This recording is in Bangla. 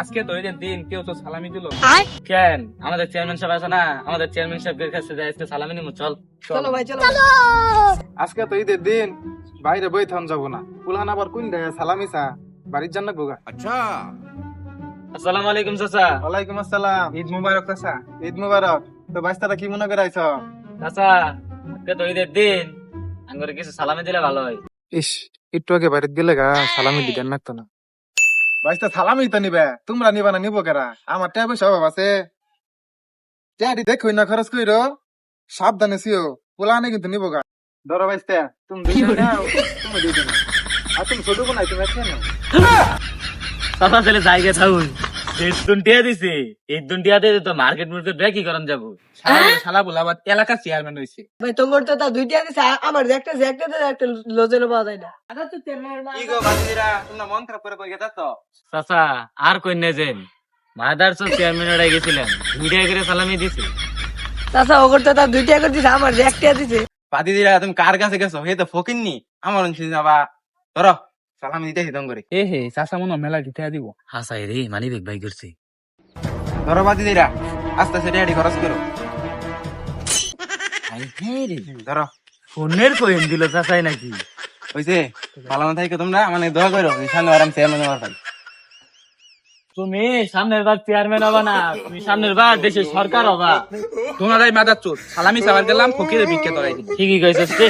আজকে তো ঈদের দিন, কেউ তো সালামি দিল কেন? আমাদের চেয়ারম্যান সাহেব আছে না, আমাদের চেয়ারম্যান সাহেবের কাছে যাই আজকে সালামি নিমু। চল চলো ভাই চলো। আজকে তো ঈদের দিন, বাইরে বই থাম যাবো না। পুলান আবার কোন দেয় সালামি চা বাড়ির জান্নাত গোগা। আসসালামু আলাইকুম চাচা। ওয়ালাইকুম আসসালাম। ঈদ মুবারক চাচা। ঈদ মুবারক। তো বাইস্তারা কি মনে করে আইছ? চাচা আজকে তো ঈদের দিন, আঙ্গুরে কিছু সালামি দিলে ভালো হয়। ইস, একটু আগে বাড়িতে গেলে গা সালামি দিতেন নাকতো না। বাইস্তা সালামি তো নিবে, তোমরা নিবা না? নিবো কেরা? আমার টাকা পয়সা অভাব আছে। টাকা দেখুই না খরচ কইরো, সাবধানে ছিও। পুলানে কিন্তু নিবো গা। ধরো বাইস্তা, তুমি দুইটা নাও, তুমি দুইটা নাও। আর তুমি ছোট বোন, তুমি একটা নাও। চাচা ছেলে জায়গা থাকুন, ঈদ দুনটিয়া দিছে, ঈদ দুনটিয়া দিয়ে তো মার্কেট মার্কেট কি করেন যাবো? শালা বলে আবার এলাকার চেয়ারম্যান হয়েছে। ভাই তোমার তো তা দুইটা দিছে, আমার যে একটা একটা লজের পাওয়া যায় না। কি গো বাজিরা, তোমরা মন খারাপ করে কই গেছো? চাচা আর কই নে যেন, মাদারস চেয়ারম্যান এর গেছিলেন, দুইটা করে সালামি দিছে। চাচা ওগর তো তা দুইটা করে দিছে, আমার যে একটা দিছে। বাদি দিরা, তুমি কার কাছে গেছো? হে তো ফকিননি, আমার অঞ্চলে যাবা। ধরো সালামি দিতে হিদম করে। এ হে চাচা মনে মেলা দিতে দিব। হাসাই রে, মানি বেগ ভাই করছে। ধরো বাদি দিরা, আস্তে আস্তে রেডি খরচ করো। ধরো ফোনের কইন দিল চাচাই নাকি? হইছে, ভালো না থাকি তোমরা মানে দোয়া করো, সামনে আরাম চেয়ারম্যান হওয়ার পাই। তুমি সামনের বার চেয়ারম্যান হবা না, তুমি সামনের বার দেশের সরকার হবা। তোমরা মাদার চোর সালামি চাওয়ার গেলাম ফকিরের ভিক্ষা ধরাই দিল। ঠিকই কইছস রে।